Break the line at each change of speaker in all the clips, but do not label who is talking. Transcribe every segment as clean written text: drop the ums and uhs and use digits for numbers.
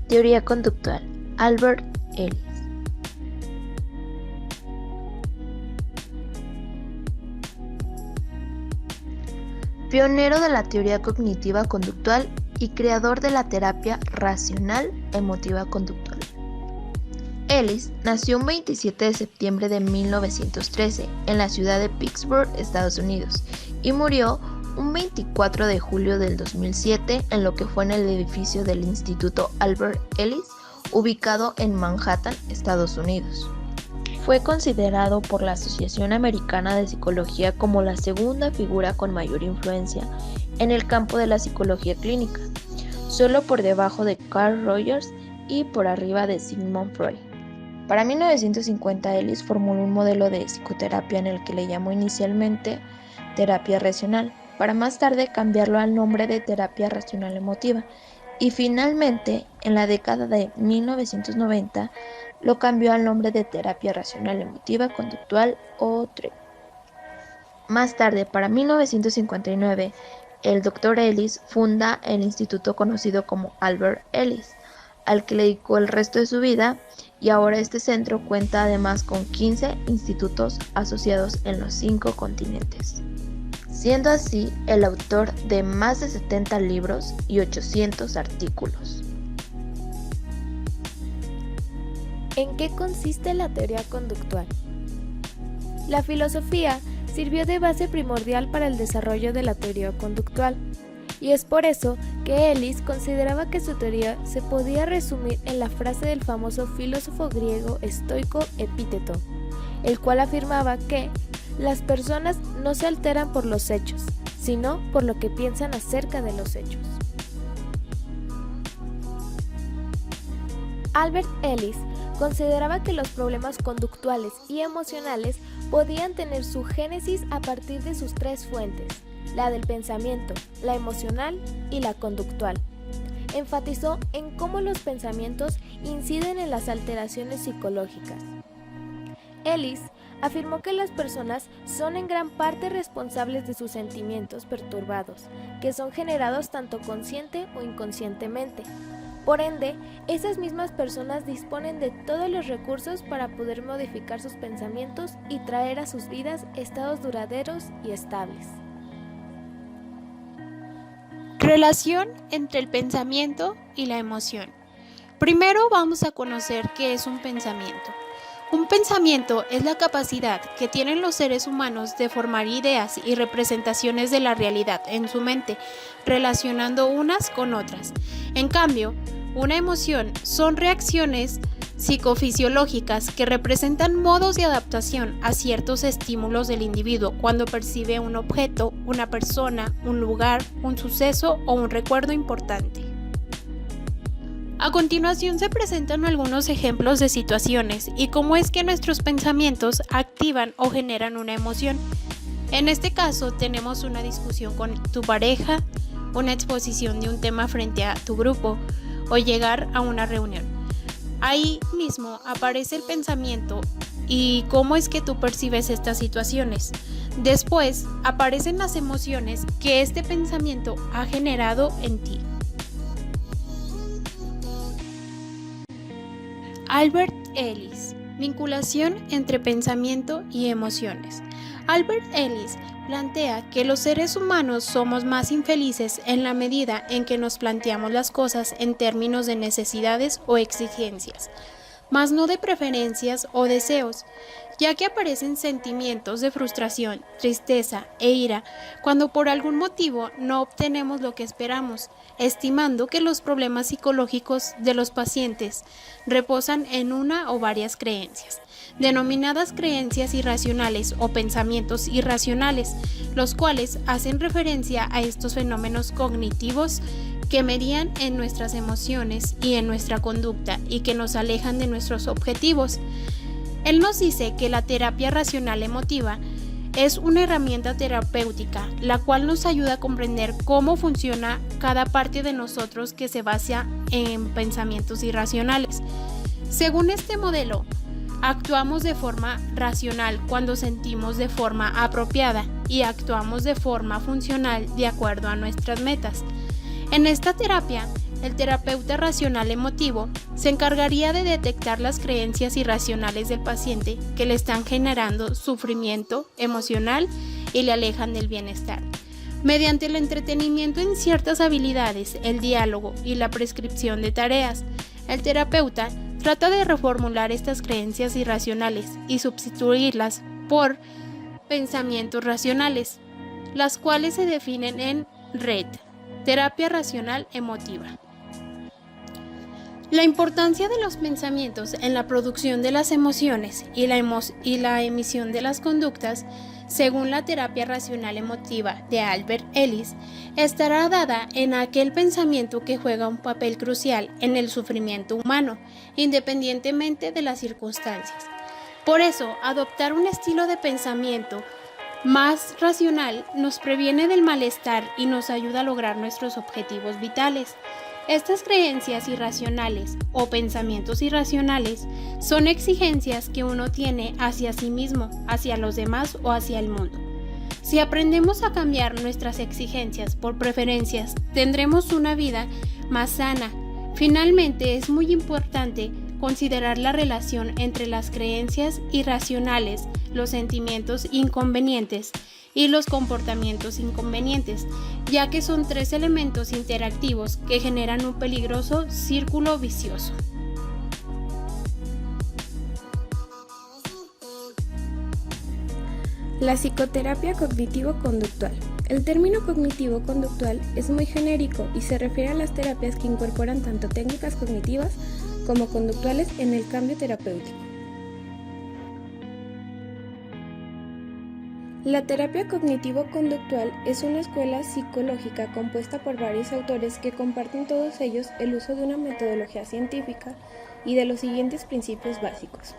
Teoría conductual. Albert Ellis. Pionero de la teoría cognitiva conductual y creador de la terapia racional emotiva conductual. Ellis nació un 27 de septiembre de 1913 en la ciudad de Pittsburgh, Estados Unidos, y murió un 24 de julio del 2007 en lo que fue en el edificio del Instituto Albert Ellis, ubicado en Manhattan, Estados Unidos. Fue considerado por la Asociación Americana de Psicología como la segunda figura con mayor influencia en el campo de la psicología clínica, solo por debajo de Carl Rogers y por arriba de Sigmund Freud. Para 1950, Ellis formuló un modelo de psicoterapia en el que le llamó inicialmente terapia racional, para más tarde cambiarlo al nombre de terapia racional emotiva, y finalmente, en la década de 1990, lo cambió al nombre de terapia racional emotiva conductual o TREC. Más tarde, para 1959, el Dr. Ellis funda el instituto conocido como Albert Ellis, al que le dedicó el resto de su vida, y ahora este centro cuenta además con 15 institutos asociados en los 5 continentes, siendo así el autor de más de 70 libros y 800 artículos.
¿En qué consiste la teoría conductual? La filosofía sirvió de base primordial para el desarrollo de la teoría conductual, y es por eso que Ellis consideraba que su teoría se podía resumir en la frase del famoso filósofo griego estoico Epíteto, el cual afirmaba que las personas no se alteran por los hechos, sino por lo que piensan acerca de los hechos. Albert Ellis consideraba que los problemas conductuales y emocionales podían tener su génesis a partir de sus 3 fuentes, la del pensamiento, la emocional y la conductual. Enfatizó en cómo los pensamientos inciden en las alteraciones psicológicas. Ellis afirmó que las personas son en gran parte responsables de sus sentimientos perturbados, que son generados tanto consciente o inconscientemente. Por ende, esas mismas personas disponen de todos los recursos para poder modificar sus pensamientos y traer a sus vidas estados duraderos y estables.
Relación entre el pensamiento y la emoción. Primero vamos a conocer qué es un pensamiento. Un pensamiento es la capacidad que tienen los seres humanos de formar ideas y representaciones de la realidad en su mente, relacionando unas con otras. En cambio, una emoción son reacciones psicofisiológicas que representan modos de adaptación a ciertos estímulos del individuo cuando percibe un objeto, una persona, un lugar, un suceso o un recuerdo importante. A continuación se presentan algunos ejemplos de situaciones y cómo es que nuestros pensamientos activan o generan una emoción. En este caso tenemos una discusión con tu pareja, una exposición de un tema frente a tu grupo o llegar a una reunión. Ahí mismo aparece el pensamiento y cómo es que tú percibes estas situaciones. Después aparecen las emociones que este pensamiento ha generado en ti. Albert Ellis. Vinculación entre pensamiento y emociones. Albert Ellis plantea que los seres humanos somos más infelices en la medida en que nos planteamos las cosas en términos de necesidades o exigencias, mas no de preferencias o deseos, ya que aparecen sentimientos de frustración, tristeza e ira cuando por algún motivo no obtenemos lo que esperamos, estimando que los problemas psicológicos de los pacientes reposan en una o varias creencias, denominadas creencias irracionales o pensamientos irracionales, los cuales hacen referencia a estos fenómenos cognitivos que medían en nuestras emociones y en nuestra conducta y que nos alejan de nuestros objetivos. Él nos dice que la terapia racional emotiva es una herramienta terapéutica, la cual nos ayuda a comprender cómo funciona cada parte de nosotros que se basa en pensamientos irracionales. Según este modelo, actuamos de forma racional cuando sentimos de forma apropiada y actuamos de forma funcional de acuerdo a nuestras metas. En esta terapia, el terapeuta racional emotivo se encargaría de detectar las creencias irracionales del paciente que le están generando sufrimiento emocional y le alejan del bienestar. Mediante el entretenimiento en ciertas habilidades, el diálogo y la prescripción de tareas, el terapeuta trata de reformular estas creencias irracionales y sustituirlas por pensamientos racionales, las cuales se definen en RED, terapia racional emotiva. La importancia de los pensamientos en la producción de las emociones y la emisión de las conductas, según la terapia racional emotiva de Albert Ellis, estará dada en aquel pensamiento que juega un papel crucial en el sufrimiento humano, independientemente de las circunstancias. Por eso, adoptar un estilo de pensamiento más racional nos previene del malestar y nos ayuda a lograr nuestros objetivos vitales. Estas creencias irracionales o pensamientos irracionales son exigencias que uno tiene hacia sí mismo, hacia los demás o hacia el mundo. Si aprendemos a cambiar nuestras exigencias por preferencias, tendremos una vida más sana. Finalmente, es muy importante considerar la relación entre las creencias irracionales, los sentimientos inconvenientes y los comportamientos inconvenientes, ya que son tres elementos interactivos que generan un peligroso círculo vicioso.
La psicoterapia cognitivo-conductual. El término cognitivo-conductual es muy genérico y se refiere a las terapias que incorporan tanto técnicas cognitivas como conductuales en el cambio terapéutico. La terapia cognitivo-conductual es una escuela psicológica compuesta por varios autores que comparten todos ellos el uso de una metodología científica y de los siguientes principios básicos.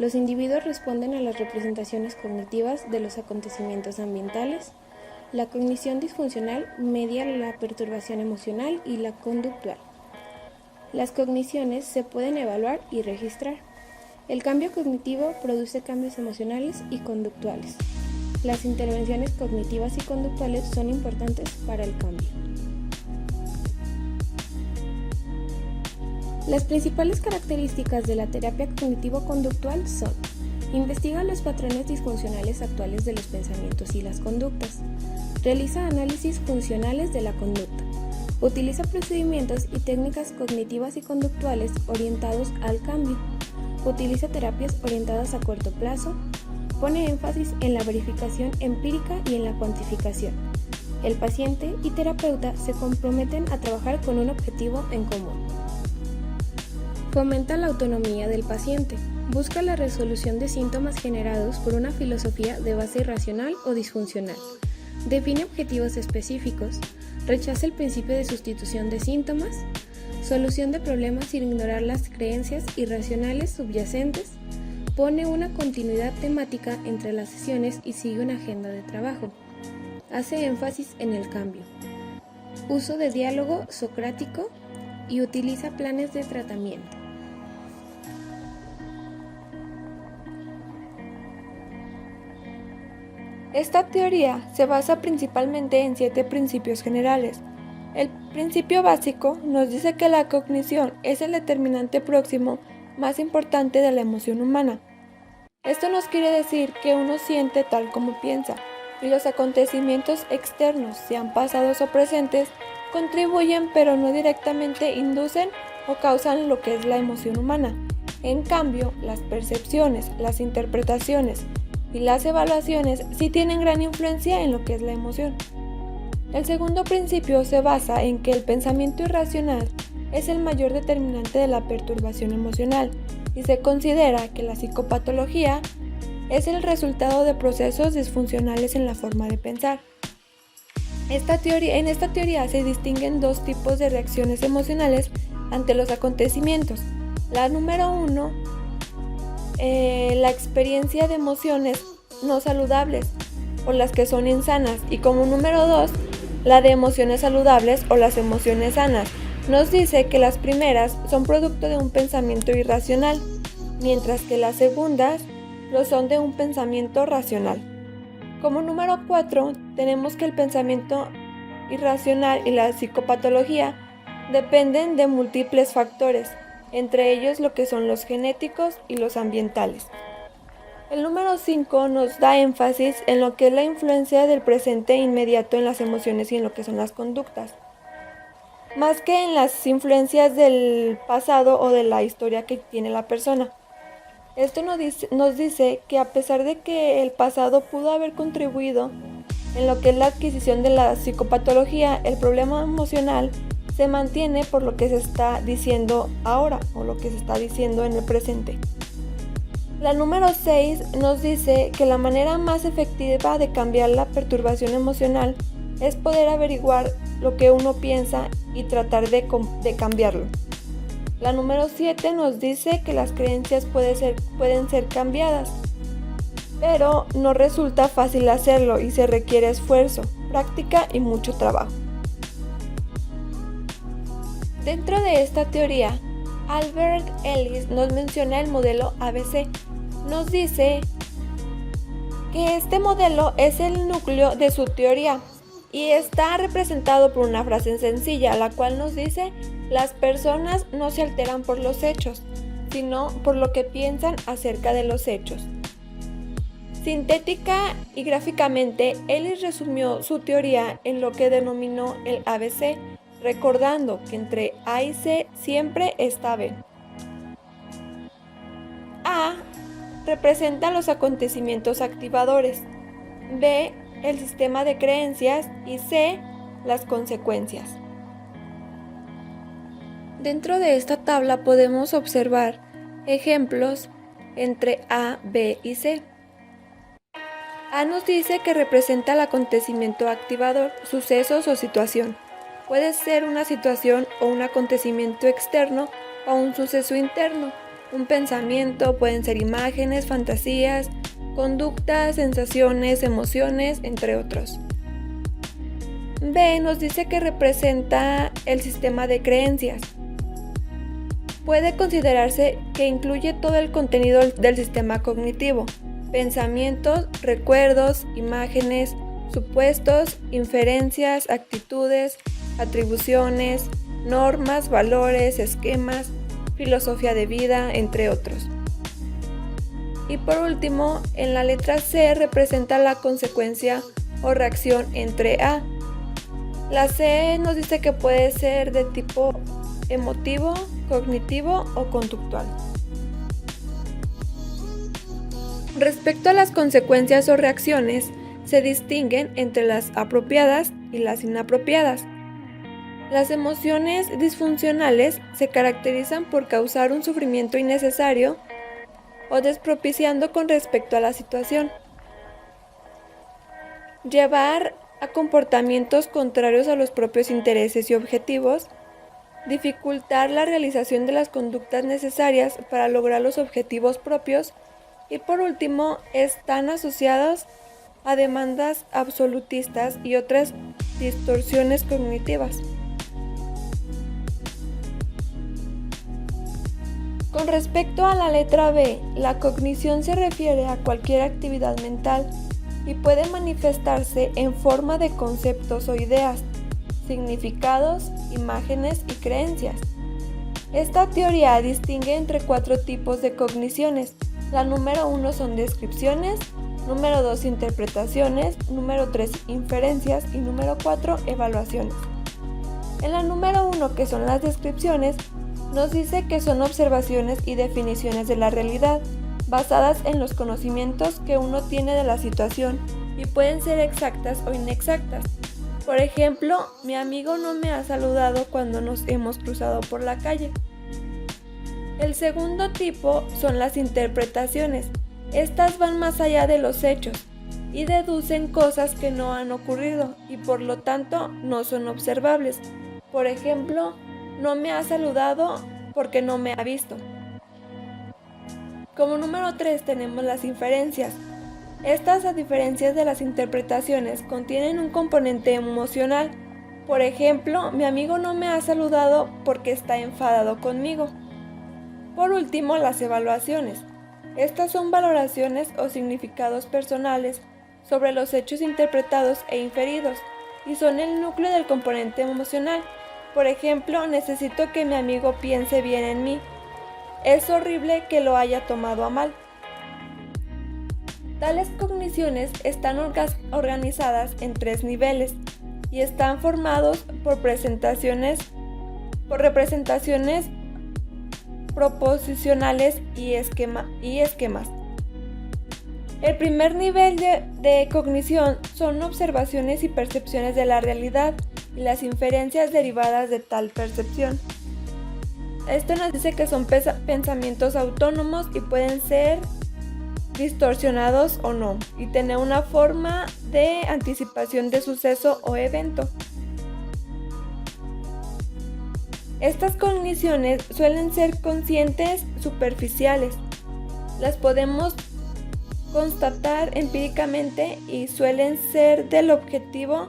Los individuos responden a las representaciones cognitivas de los acontecimientos ambientales. La cognición disfuncional media la perturbación emocional y la conductual. Las cogniciones se pueden evaluar y registrar. El cambio cognitivo produce cambios emocionales y conductuales. Las intervenciones cognitivas y conductuales son importantes para el cambio. Las principales características de la terapia cognitivo-conductual son: investiga los patrones disfuncionales actuales de los pensamientos y las conductas, realiza análisis funcionales de la conducta, utiliza procedimientos y técnicas cognitivas y conductuales orientados al cambio, utiliza terapias orientadas a corto plazo, pone énfasis en la verificación empírica y en la cuantificación. El paciente y terapeuta se comprometen a trabajar con un objetivo en común. Fomenta la autonomía del paciente. Busca la resolución de síntomas generados por una filosofía de base irracional o disfuncional. Define objetivos específicos. Rechaza el principio de sustitución de síntomas. Solución de problemas sin ignorar las creencias irracionales subyacentes. Pone una continuidad temática entre las sesiones y sigue una agenda de trabajo. Hace énfasis en el cambio. Uso de diálogo socrático y utiliza planes de tratamiento.
Esta teoría se basa principalmente en 7 principios generales. El principio básico nos dice que la cognición es el determinante próximo más importante de la emoción humana. Esto nos quiere decir que uno siente tal como piensa, y los acontecimientos externos, sean pasados o presentes, contribuyen pero no directamente inducen o causan lo que es la emoción humana. En cambio, las percepciones, las interpretaciones y las evaluaciones sí tienen gran influencia en lo que es la emoción. El segundo principio se basa en que el pensamiento irracional es el mayor determinante de la perturbación emocional y se considera que la psicopatología es el resultado de procesos disfuncionales en la forma de pensar. En esta teoría se distinguen 2 tipos de reacciones emocionales ante los acontecimientos. La número 1, la experiencia de emociones no saludables o las que son insanas, y como número 2, la de emociones saludables o las emociones sanas. Nos dice que las primeras son producto de un pensamiento irracional, mientras que las segundas lo son de un pensamiento racional. Como número 4, tenemos que el pensamiento irracional y la psicopatología dependen de múltiples factores, entre ellos lo que son los genéticos y los ambientales. El número 5 nos da énfasis en lo que es la influencia del presente inmediato en las emociones y en lo que son las conductas, más que en las influencias del pasado o de la historia que tiene la persona. Esto nos dice que a pesar de que el pasado pudo haber contribuido en lo que es la adquisición de la psicopatología, el problema emocional se mantiene por lo que se está diciendo ahora o lo que se está diciendo en el presente. La número 6 nos dice que la manera más efectiva de cambiar la perturbación emocional es poder averiguar lo que uno piensa y tratar de cambiarlo. La número 7 nos dice que las creencias pueden ser cambiadas, pero no resulta fácil hacerlo y se requiere esfuerzo, práctica y mucho trabajo. Dentro de esta teoría, Albert Ellis nos menciona el modelo ABC. Nos dice que este modelo es el núcleo de su teoría y está representado por una frase sencilla, la cual nos dice: las personas no se alteran por los hechos, sino por lo que piensan acerca de los hechos. Sintética y gráficamente, Ellis resumió su teoría en lo que denominó el ABC, recordando que entre A y C siempre está B. A representa los acontecimientos activadores, B el sistema de creencias y C las consecuencias. Dentro de esta tabla podemos observar ejemplos entre A, B y C. A nos dice que representa el acontecimiento activador, sucesos o situación. Puede ser una situación o un acontecimiento externo o un suceso interno. Un pensamiento, pueden ser imágenes, fantasías, conductas, sensaciones, emociones, entre otros. B nos dice que representa el sistema de creencias. Puede considerarse que incluye todo el contenido del sistema cognitivo: pensamientos, recuerdos, imágenes, supuestos, inferencias, actitudes, atribuciones, normas, valores, esquemas, filosofía de vida, entre otros. Y por último, en la letra C representa la consecuencia o reacción entre A. La C nos dice que puede ser de tipo emotivo, cognitivo o conductual. Respecto a las consecuencias o reacciones, se distinguen entre las apropiadas y las inapropiadas. Las emociones disfuncionales se caracterizan por causar un sufrimiento innecesario o despropiciando con respecto a la situación. Llevar a comportamientos contrarios a los propios intereses y objetivos, dificultar la realización de las conductas necesarias para lograr los objetivos propios y por último están asociados a demandas absolutistas y otras distorsiones cognitivas. Con respecto a la letra B, la cognición se refiere a cualquier actividad mental y puede manifestarse en forma de conceptos o ideas, significados, imágenes y creencias. Esta teoría distingue entre 4 tipos de cogniciones. La número 1 son descripciones, número 2 interpretaciones, número 3 inferencias y número 4 evaluaciones. En la número 1, que son las descripciones, nos dice que son observaciones y definiciones de la realidad, basadas en los conocimientos que uno tiene de la situación y pueden ser exactas o inexactas. Por ejemplo, mi amigo no me ha saludado cuando nos hemos cruzado por la calle. El segundo tipo son las interpretaciones. Estas van más allá de los hechos y deducen cosas que no han ocurrido y por lo tanto no son observables. Por ejemplo, no me ha saludado porque no me ha visto. Como número 3 tenemos las inferencias. Estas, a diferencia de las interpretaciones, contienen un componente emocional. Por ejemplo, mi amigo no me ha saludado porque está enfadado conmigo. Por último, las evaluaciones. Estas son valoraciones o significados personales sobre los hechos interpretados e inferidos y son el núcleo del componente emocional. Por ejemplo, necesito que mi amigo piense bien en mí. Es horrible que lo haya tomado a mal. Tales cogniciones están organizadas en 3 niveles y están formados por representaciones proposicionales y esquemas. El primer nivel de cognición son observaciones y percepciones de la realidad y las inferencias derivadas de tal percepción. Esto nos dice que son pensamientos autónomos y pueden ser distorsionados o no, y tener una forma de anticipación de suceso o evento. Estas cogniciones suelen ser conscientes superficiales. Las podemos constatar empíricamente y suelen ser del objetivo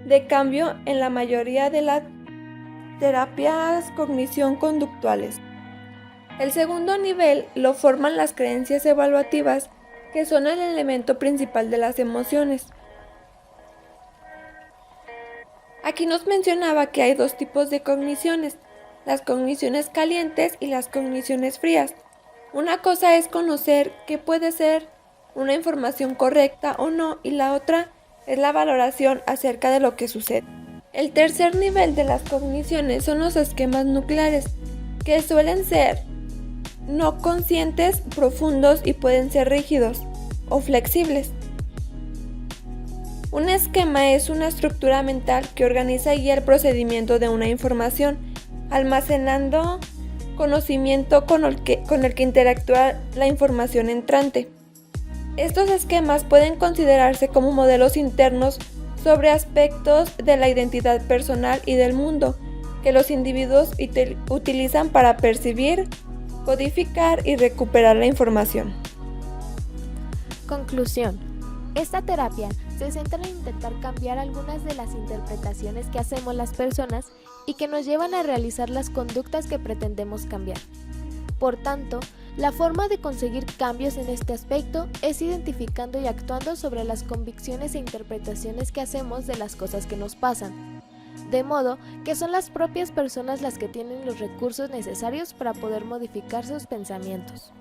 de cambio en la mayoría de las terapias cognición conductuales. El segundo nivel lo forman las creencias evaluativas, que son el elemento principal de las emociones. Aquí nos mencionaba que hay 2 tipos de cogniciones, las cogniciones calientes y las cogniciones frías. Una cosa es conocer qué puede ser una información correcta o no, y la otra es la valoración acerca de lo que sucede. El tercer nivel de las cogniciones son los esquemas nucleares, que suelen ser no conscientes, profundos y pueden ser rígidos o flexibles. Un esquema es una estructura mental que organiza y guía el procedimiento de una información, almacenando conocimiento con el que interactúa la información entrante. Estos esquemas pueden considerarse como modelos internos sobre aspectos de la identidad personal y del mundo que los individuos utilizan para percibir, codificar y recuperar la información.
Conclusión. Esta terapia se centra en intentar cambiar algunas de las interpretaciones que hacemos las personas y que nos llevan a realizar las conductas que pretendemos cambiar. Por tanto, la forma de conseguir cambios en este aspecto es identificando y actuando sobre las convicciones e interpretaciones que hacemos de las cosas que nos pasan, de modo que son las propias personas las que tienen los recursos necesarios para poder modificar sus pensamientos.